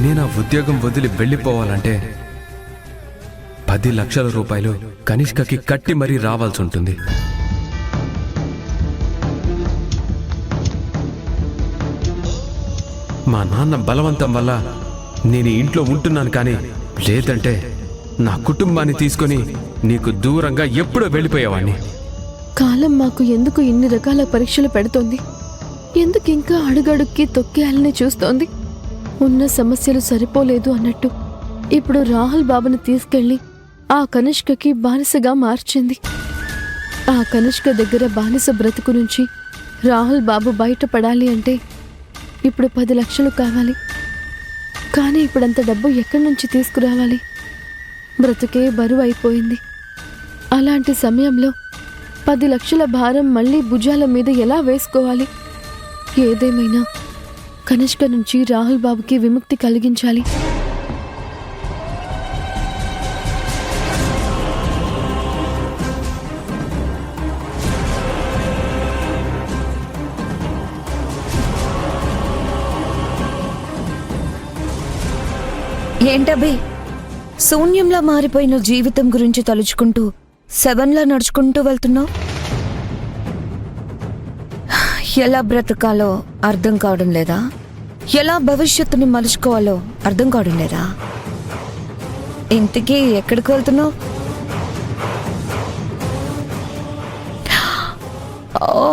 నేను ఆ ఉద్యోగం వదిలి వెళ్ళిపోవాలంటే 10 లక్షల రూపాయలు కనిష్కకి కట్టి మరీ రావాల్సి ఉంటుంది. మా నాన్న బలవంతం వల్ల నేను ఇంట్లో ఉంటున్నాను, కానీ లేదంటే నా కుటుంబాన్ని తీసుకొని నీకు దూరంగా ఎప్పుడో వెళ్ళిపోయేవాణ్ణి. కాలం మాకు ఎందుకు ఇన్ని రకాల పరీక్షలు పెడుతోంది? ఎందుకు ఇంకా అడుగడుక్కి తొక్కేయాలని చూస్తోంది? ఉన్న సమస్యలు సరిపోలేదు అన్నట్టు ఇప్పుడు రాహుల్ బాబుని తీసుకెళ్లి ఆ కనిష్కకి బానిసగా మార్చింది. ఆ కనిష్క దగ్గర బానిస బ్రతుకు నుంచి రాహుల్ బాబు బయటపడాలి అంటే ఇప్పుడు 10 లక్షలు కావాలి. కానీ ఇప్పుడంత డబ్బు ఎక్కడి నుంచి తీసుకురావాలి? బ్రతుకే బరువు అయిపోయింది. అలాంటి సమయంలో 10 లక్షల భారం మళ్ళీ భుజాల మీద ఎలా వేసుకోవాలి? ఏదేమైనా కనిష్క నుంచి రాహుల్ బాబుకి విముక్తి కలిగించాలి. ఏంటబ్బి, శూన్యంలా మారిపోయిన జీవితం గురించి తలుచుకుంటూ 7లా నడుచుకుంటూ వెళ్తున్నావు? ఎలా బ్రతకాలో అర్థం కావడం లేదా? ఎలా భవిష్యత్తుని మలుచుకోవాలో అర్థం కావడం లేదా? ఇంతకీ ఎక్కడికి వెళ్తున్నావు? ఓ,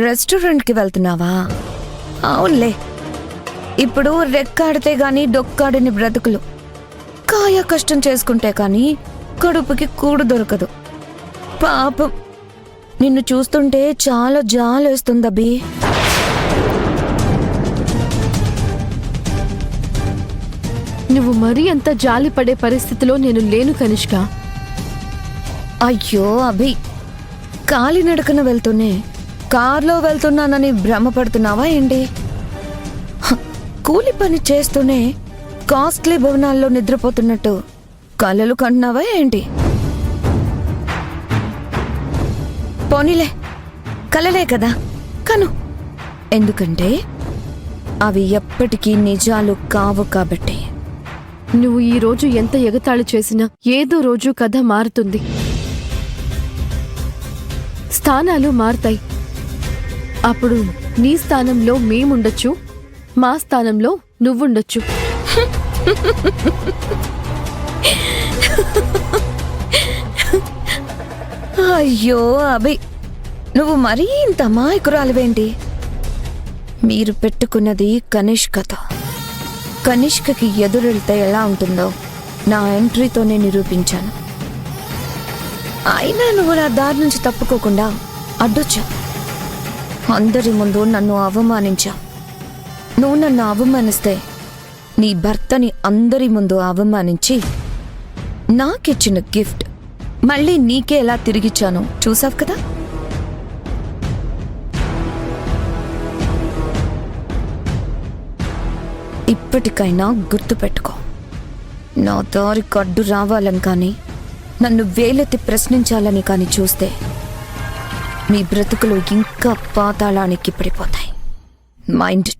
రెస్టారెంట్కి వెళ్తున్నావా? అవునులే, ఇప్పుడు రెక్కాడితే గాని డొక్కాడని బ్రతుకులు. కాయ కష్టం చేసుకుంటే కానీ కడుపుకి కూడు దొరకదు. పాపం, నిన్ను చూస్తుంటే చాలా జాలేస్తుందబ్బి. నువ్వు మరీ అంత జాలి పడే పరిస్థితిలో నేను లేను కనిష్క. అయ్యో అభి, కాలినడకన వెళ్తూనే కార్లో వెళ్తున్నానని భ్రమపడుతున్నావా ఏంటి? కూలి పని చేస్తూనే కాస్ట్లీ భవనాల్లో నిద్రపోతున్నట్టు కలలు కంటున్నావా ఏంటి? పోనీలే, కలలే కదా కను. ఎందుకంటే అవి ఎప్పటికీ నిజాలు కావు కాబట్టి. నువ్వు ఈ రోజు ఎంత ఎగతాళి చేసినా ఏదో రోజు కథ మారుతుంది. స్థానాలు మారుతాయి. అప్పుడు నీ స్థానంలో మేముండొచ్చు, మా స్థానంలో నువ్వుండొచ్చు. అయ్యో అభి, నువ్వు మరీ ఇంత అమాయకురాలివేంటి? మీరు పెట్టుకున్నది కనిష్కతో. కనిష్కకి ఎదురెళ్తే ఎలా ఉంటుందో నా ఎంట్రీతోనే నిరూపించాను. అయినా నువ్వు నా దారి నుంచి తప్పుకోకుండా అడ్డొచ్చావు. అందరి ముందు నన్ను అవమానించావు. నువ్వు నన్ను అవమానిస్తే నీ భర్తని అందరి ముందు అవమానించి నాకిచ్చిన గిఫ్ట్ మళ్ళీ నీకే ఎలా తిరిగిచ్చానో చూసావు కదా. ఇప్పటికైనా గుర్తుపెట్టుకో, నా దారి కడ్డు రావాలని కానీ నన్ను వేలెత్తి ప్రశ్నించాలని కానీ చూస్తే మీ బ్రతుకులు ఇంకా పాతాళానికి పడిపోతాయి. Mind it.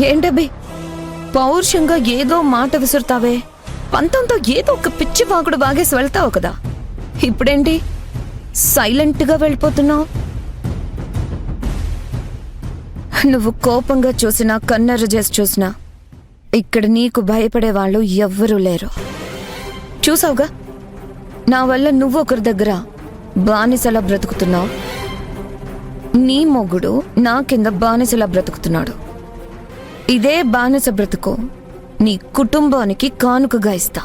ఏంటబ్బి, పౌరుషంగా ఏదో మాట విసురుతావే, పంతంతో ఏదో ఒక పిచ్చి వాగుడు బాగేసి వెళ్తావు కదా. ఇప్పుడేంటి సైలెంట్గా వెళ్ళిపోతున్నావు? నువ్వు కోపంగా చూసినా కన్నెర్ర చేసి చూసినా ఇక్కడ నీకు భయపడే వాళ్ళు ఎవ్వరూ లేరు. చూసావుగా, నా వల్ల నువ్వు ఒకరి దగ్గర బానిసలా బ్రతుకుతున్నావు. నీ మొగుడు నా కింద బానిసలా బ్రతుకుతున్నాడు. ఇదే బానిస బ్రతుకు నీ కుటుంబానికి కానుకగా ఇస్తా.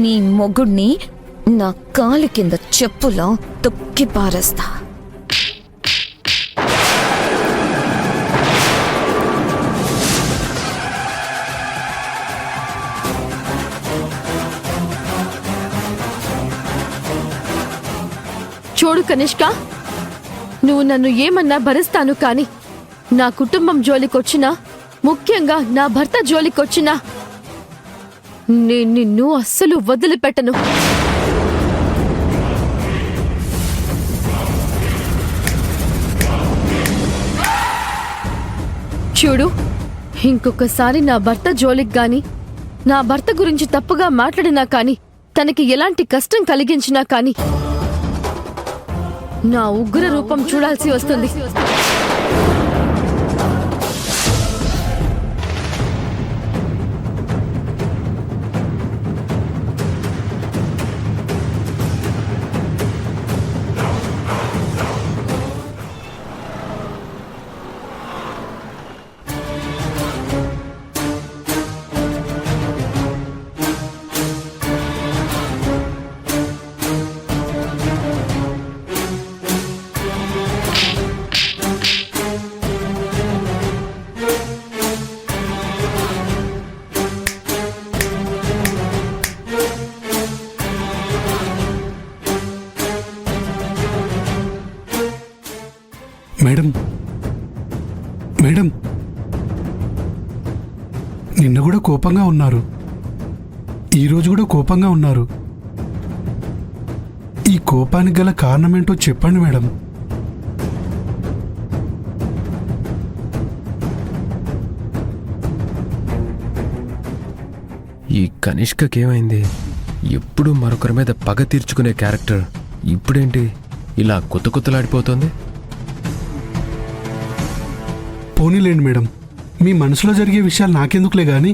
నీ మొగుడిని నా కాలి కింద చెప్పులా తొక్కి పారేస్తా. చూడు కనిష్క, నువ్వు నన్ను ఏమన్నా భరిస్తాను, కానీ నా కుటుంబం జోలికొచ్చినా, ముఖ్యంగా నా భర్త జోలికొచ్చినా నేను నిన్ను అస్సలు వదిలిపెట్టను. చూడు, ఇంకొకసారి నా భర్త జోలికి గాని, నా భర్త గురించి తప్పుగా మాట్లాడినా కాని, తనకి ఎలాంటి కష్టం కలిగించినా కాని నా ఉగ్ర రూపం చూడాల్సి వస్తుంది. మేడం మేడం నిన్న కూడా కోపంగా ఉన్నారు, ఈరోజు కూడా కోపంగా ఉన్నారు. ఈ కోపానికి గల కారణమేంటో చెప్పండి మేడం. ఈ కనిష్కకేమైంది? ఎప్పుడు మరొకరి మీద పగ తీర్చుకునే క్యారెక్టర్ ఇప్పుడేంటి ఇలా కొత్త కొత్తలాడిపోతుంది? పోనీలేండి మేడం, మీ మనసులో జరిగే విషయాలు నాకెందుకులే గాని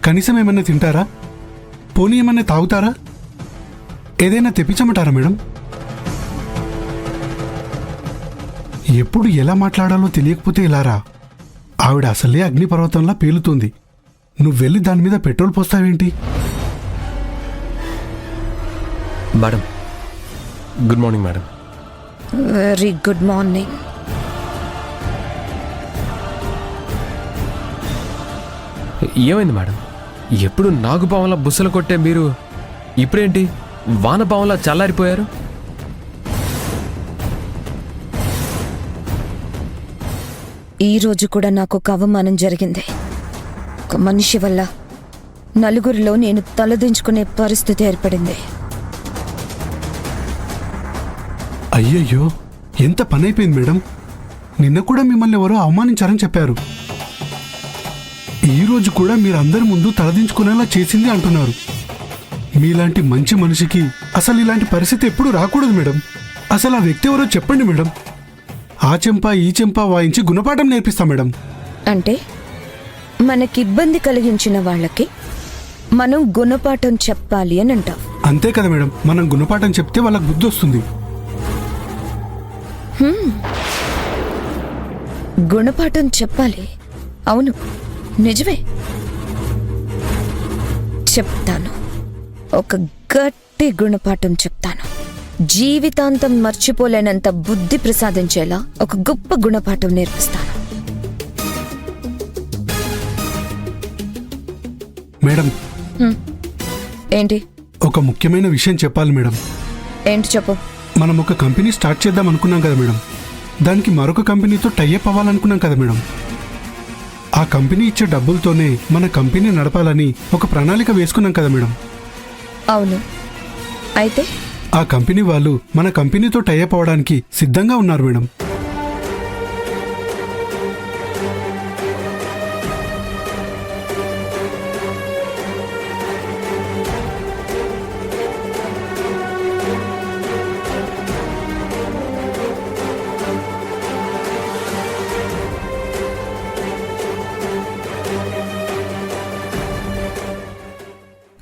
కనీసం ఏమన్నా తింటారా? పోనీ ఏమన్నా తాగుతారా? ఏదైనా తెప్పించమంటారా మేడం? ఎప్పుడు ఎలా మాట్లాడాలో తెలియకపోతే ఇలారా? ఆవిడ అసలే అగ్నిపర్వతంలా పేలుతుంది, నువ్వు వెళ్ళి దాని మీద పెట్రోల్ పోస్తావేంటి? Madam, good morning madam. Very good morning. ఏమైంది మేడం? ఎప్పుడు నాగుపావంలా బుస్సలు కొట్టే మీరు ఇప్పుడేంటి వానపావంలా చల్లారిపోయారు? ఈ రోజు కూడా నాకు ఒక అవమానం జరిగింది. ఒక మనిషి వల్ల నలుగురిలో నేను తలదించుకునే పరిస్థితి ఏర్పడింది. అయ్యయ్యో, ఎంత పని అయిపోయింది మేడం. నిన్న కూడా మిమ్మల్ని ఎవరో అవమానించారని చెప్పారు, ఈ రోజు కూడా మీరందరి ముందు తలదించుకునేలా చేసింది అంటున్నారు. మీలాంటి మంచి మనిషికి అసలు ఇలాంటి పరిస్థితి ఎప్పుడు రాకూడదు మేడం. అసలు ఆ వ్యక్తి ఎవరో చెప్పండి మేడం. ఆ చెంప ఈ చెంప వాయించి గుణపాఠం నేర్పిస్తా మేడం. అంటే మనకి ఇబ్బంది కలిగించిన వాళ్ళకి మనం గుణపాఠం చెప్పాలి అని అంటాం. అంతే కదా మేడం, మనం గుణపాఠం చెప్తే వాళ్ళకి బుద్ధి వస్తుంది. గుణపాఠం చెప్పాలి, అవును నిజమే. చెప్తాను, ఒక గట్టి గుణపాఠం చెప్తాను. జీవితాంతం మర్చిపోలేనంత బుద్ధి ప్రసాదించేలా ఒక గొప్ప గుణపాఠం నేర్పిస్తాను. మేడం, ఏంటి? ఒక ముఖ్యమైన విషయం చెప్పాలి మేడం. ఏంటి చెప్పు. మనం ఒక కంపెనీ స్టార్ట్ చేద్దాం అనుకున్నాం కదా మేడం, దానికి మరొక కంపెనీతో టైఅప్ అవ్వాలనుకున్నాం కదా మేడం. ఆ కంపెనీ ఇచ్చే డబ్బులతోనే మన కంపెనీ నడపాలని ఒక ప్రణాళిక వేసుకున్నాం కదా మేడం. అవును, అయితే ఆ కంపెనీ వాళ్ళు మన కంపెనీతో టైఅప్ అవ్వడానికి సిద్ధంగా ఉన్నారు మేడం.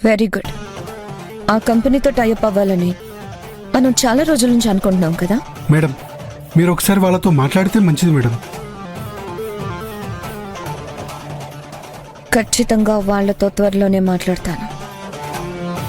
Very good. ఆ కంపెనీతో టైఅప్ అవ్వాలని మనం చాలా రోజుల నుంచి అనుకుంటున్నాం కదా మేడం. మీరు ఒకసారి వాళ్ళతో మాట్లాడితే మంచిది మేడం. ఖచ్చితంగా వాళ్ళతో త్వరలోనే మాట్లాడతాను.